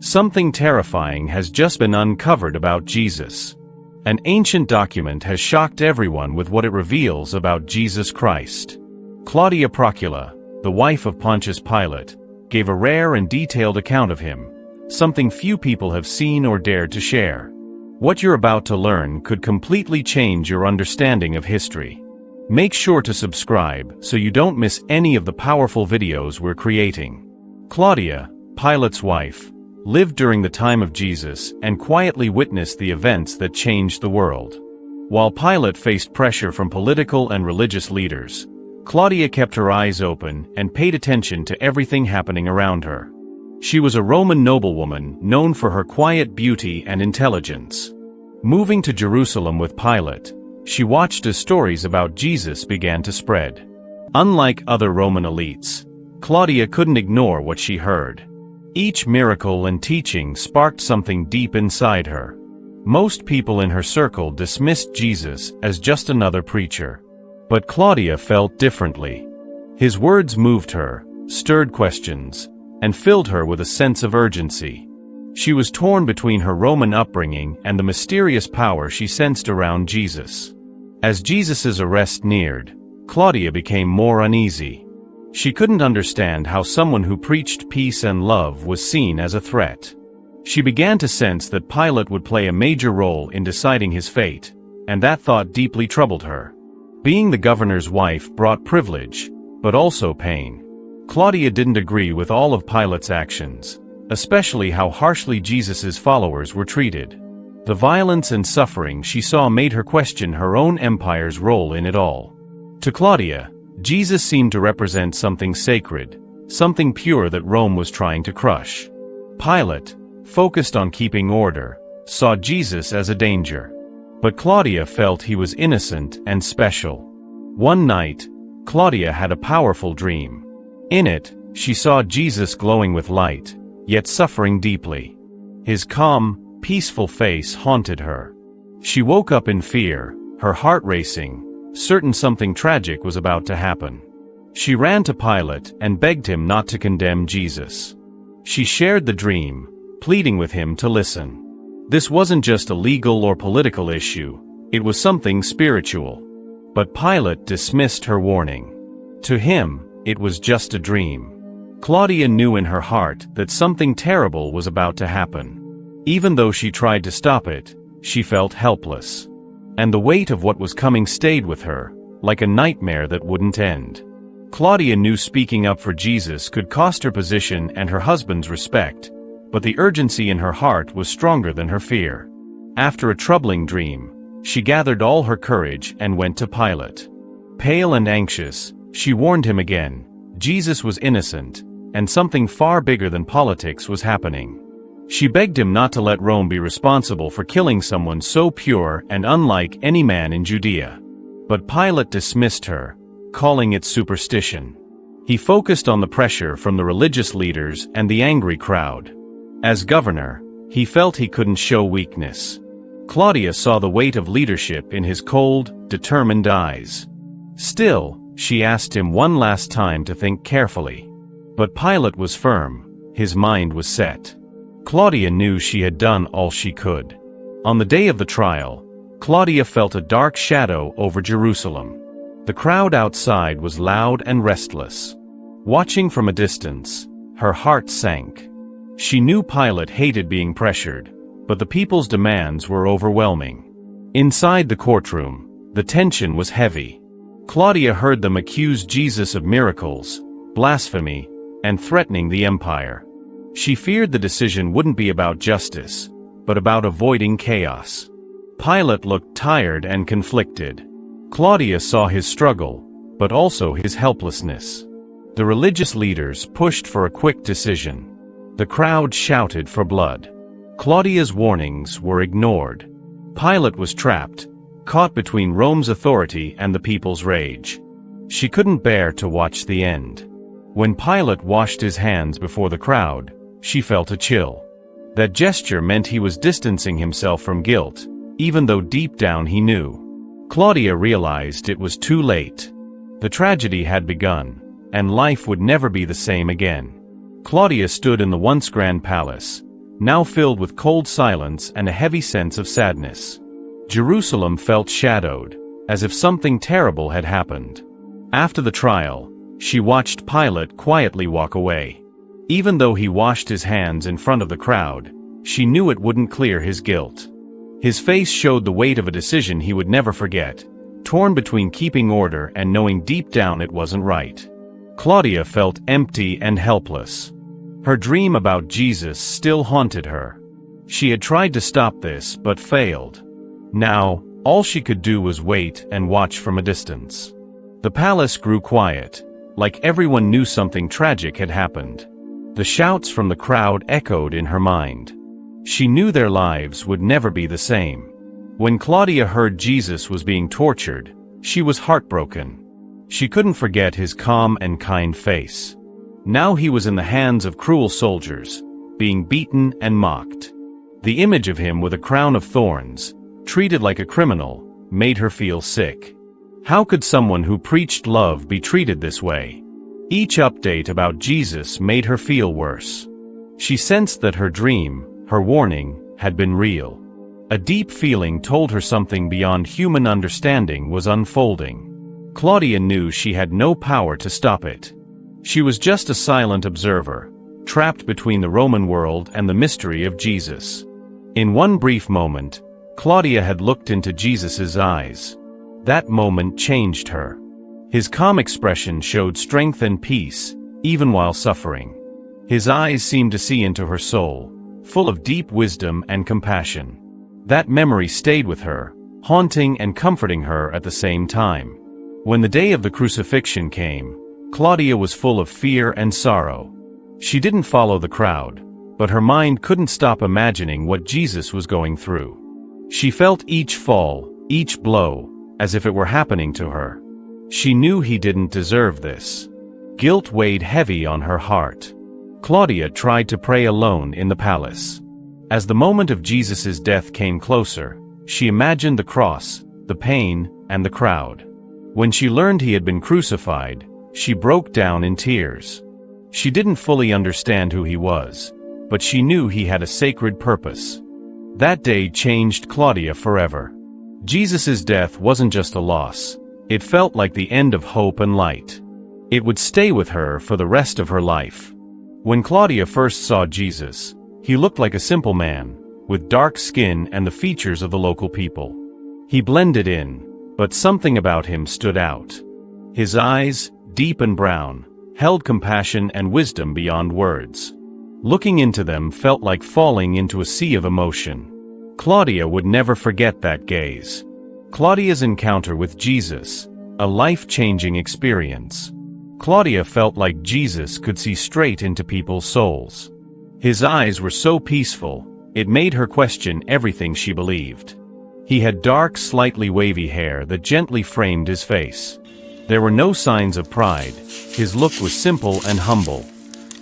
Something terrifying has just been uncovered about Jesus. An ancient document has shocked everyone with what it reveals about Jesus Christ. Claudia Procula, the wife of Pontius Pilate, gave a rare and detailed account of him, something few people have seen or dared to share. What you're about to learn could completely change your understanding of history. Make sure to subscribe so you don't miss any of the powerful videos we're creating. Claudia, Pilate's wife, lived during the time of Jesus and quietly witnessed the events that changed the world. While Pilate faced pressure from political and religious leaders, Claudia kept her eyes open and paid attention to everything happening around her. She was a Roman noblewoman known for her quiet beauty and intelligence. Moving to Jerusalem with Pilate, she watched as stories about Jesus began to spread. Unlike other Roman elites, Claudia couldn't ignore what she heard. Each miracle and teaching sparked something deep inside her. Most people in her circle dismissed Jesus as just another preacher. But Claudia felt differently. His words moved her, stirred questions, and filled her with a sense of urgency. She was torn between her Roman upbringing and the mysterious power she sensed around Jesus. As Jesus's arrest neared, Claudia became more uneasy. She couldn't understand how someone who preached peace and love was seen as a threat. She began to sense that Pilate would play a major role in deciding his fate, and that thought deeply troubled her. Being the governor's wife brought privilege, but also pain. Claudia didn't agree with all of Pilate's actions, especially how harshly Jesus's followers were treated. The violence and suffering she saw made her question her own empire's role in it all. To Claudia, Jesus seemed to represent something sacred, something pure that Rome was trying to crush. Pilate, focused on keeping order, saw Jesus as a danger. But Claudia felt he was innocent and special. One night, Claudia had a powerful dream. In it, she saw Jesus glowing with light, yet suffering deeply. His calm, peaceful face haunted her. She woke up in fear, her heart racing, certain something tragic was about to happen. She ran to Pilate and begged him not to condemn Jesus. She shared the dream, pleading with him to listen. This wasn't just a legal or political issue, it was something spiritual. But Pilate dismissed her warning. To him, it was just a dream. Claudia knew in her heart that something terrible was about to happen. Even though she tried to stop it, she felt helpless. And the weight of what was coming stayed with her, like a nightmare that wouldn't end. Claudia knew speaking up for Jesus could cost her position and her husband's respect, but the urgency in her heart was stronger than her fear. After a troubling dream, she gathered all her courage and went to Pilate. Pale and anxious, she warned him again. Jesus was innocent, and something far bigger than politics was happening. She begged him not to let Rome be responsible for killing someone so pure and unlike any man in Judea. But Pilate dismissed her, calling it superstition. He focused on the pressure from the religious leaders and the angry crowd. As governor, he felt he couldn't show weakness. Claudia saw the weight of leadership in his cold, determined eyes. Still, she asked him one last time to think carefully. But Pilate was firm, his mind was set. Claudia knew she had done all she could. On the day of the trial, Claudia felt a dark shadow over Jerusalem. The crowd outside was loud and restless. Watching from a distance, her heart sank. She knew Pilate hated being pressured, but the people's demands were overwhelming. Inside the courtroom, the tension was heavy. Claudia heard them accuse Jesus of miracles, blasphemy, and threatening the empire. She feared the decision wouldn't be about justice, but about avoiding chaos. Pilate looked tired and conflicted. Claudia saw his struggle, but also his helplessness. The religious leaders pushed for a quick decision. The crowd shouted for blood. Claudia's warnings were ignored. Pilate was trapped, caught between Rome's authority and the people's rage. She couldn't bear to watch the end. When Pilate washed his hands before the crowd, she felt a chill. That gesture meant he was distancing himself from guilt, even though deep down he knew. Claudia realized it was too late. The tragedy had begun, and life would never be the same again. Claudia stood in the once grand palace, now filled with cold silence and a heavy sense of sadness. Jerusalem felt shadowed, as if something terrible had happened. After the trial, she watched Pilate quietly walk away. Even though he washed his hands in front of the crowd, she knew it wouldn't clear his guilt. His face showed the weight of a decision he would never forget, torn between keeping order and knowing deep down it wasn't right. Claudia felt empty and helpless. Her dream about Jesus still haunted her. She had tried to stop this but failed. Now, all she could do was wait and watch from a distance. The palace grew quiet, like everyone knew something tragic had happened. The shouts from the crowd echoed in her mind. She knew their lives would never be the same. When Claudia heard Jesus was being tortured, she was heartbroken. She couldn't forget his calm and kind face. Now he was in the hands of cruel soldiers, being beaten and mocked. The image of him with a crown of thorns, treated like a criminal, made her feel sick. How could someone who preached love be treated this way? Each update about Jesus made her feel worse. She sensed that her dream, her warning, had been real. A deep feeling told her something beyond human understanding was unfolding. Claudia knew she had no power to stop it. She was just a silent observer, trapped between the Roman world and the mystery of Jesus. In one brief moment, Claudia had looked into Jesus's eyes. That moment changed her. His calm expression showed strength and peace, even while suffering. His eyes seemed to see into her soul, full of deep wisdom and compassion. That memory stayed with her, haunting and comforting her at the same time. When the day of the crucifixion came, Claudia was full of fear and sorrow. She didn't follow the crowd, but her mind couldn't stop imagining what Jesus was going through. She felt each fall, each blow, as if it were happening to her. She knew he didn't deserve this. Guilt weighed heavy on her heart. Claudia tried to pray alone in the palace. As the moment of Jesus' death came closer, she imagined the cross, the pain, and the crowd. When she learned he had been crucified, she broke down in tears. She didn't fully understand who he was, but she knew he had a sacred purpose. That day changed Claudia forever. Jesus' death wasn't just a loss, it felt like the end of hope and light. It would stay with her for the rest of her life. When Claudia first saw Jesus, he looked like a simple man, with dark skin and the features of the local people. He blended in, but something about him stood out. His eyes, deep and brown, held compassion and wisdom beyond words. Looking into them felt like falling into a sea of emotion. Claudia would never forget that gaze. Claudia's encounter with Jesus, a life-changing experience. Claudia felt like Jesus could see straight into people's souls. His eyes were so peaceful, it made her question everything she believed. He had dark, slightly wavy hair that gently framed his face. There were no signs of pride. His look was simple and humble.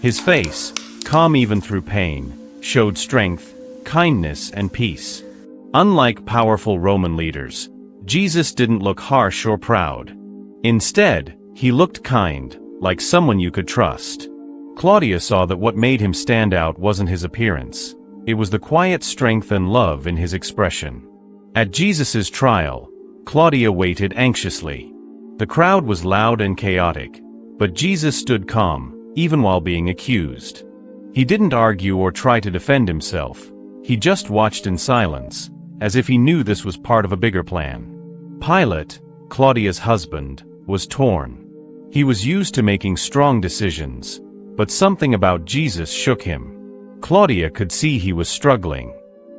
His face, calm even through pain, showed strength, kindness, and peace. Unlike powerful Roman leaders, Jesus didn't look harsh or proud. Instead, he looked kind, like someone you could trust. Claudia saw that what made him stand out wasn't his appearance. It was the quiet strength and love in his expression. At Jesus' trial, Claudia waited anxiously. The crowd was loud and chaotic, but Jesus stood calm, even while being accused. He didn't argue or try to defend himself. He just watched in silence, as if he knew this was part of a bigger plan. Pilate, Claudia's husband, was torn. He was used to making strong decisions, but something about Jesus shook him. Claudia could see he was struggling.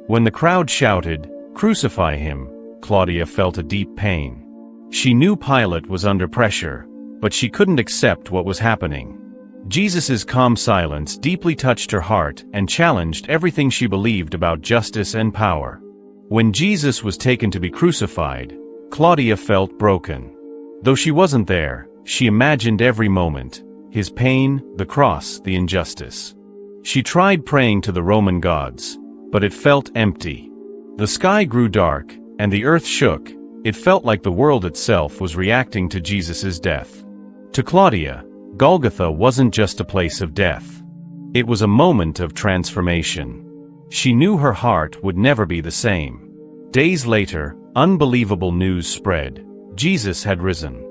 When the crowd shouted, "Crucify him," Claudia felt a deep pain. She knew Pilate was under pressure, but she couldn't accept what was happening. Jesus' calm silence deeply touched her heart and challenged everything she believed about justice and power. When Jesus was taken to be crucified, Claudia felt broken. Though she wasn't there, she imagined every moment: his pain, the cross, the injustice. She tried praying to the Roman gods, but it felt empty. The sky grew dark, and the earth shook. It felt like the world itself was reacting to Jesus' death. To Claudia, Golgotha wasn't just a place of death. It was a moment of transformation. She knew her heart would never be the same. Days later, unbelievable news spread. Jesus had risen.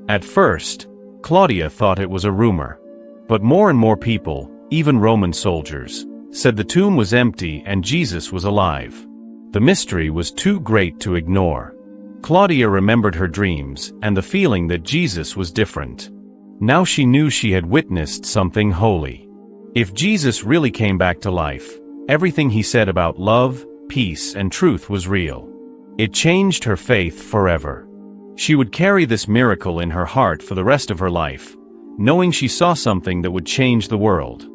At first, Claudia thought it was a rumor. But more and more people, even Roman soldiers, said the tomb was empty and Jesus was alive. The mystery was too great to ignore. Claudia remembered her dreams and the feeling that Jesus was different. Now she knew she had witnessed something holy. If Jesus really came back to life, everything he said about love, peace, and truth was real. It changed her faith forever. She would carry this miracle in her heart for the rest of her life, knowing she saw something that would change the world.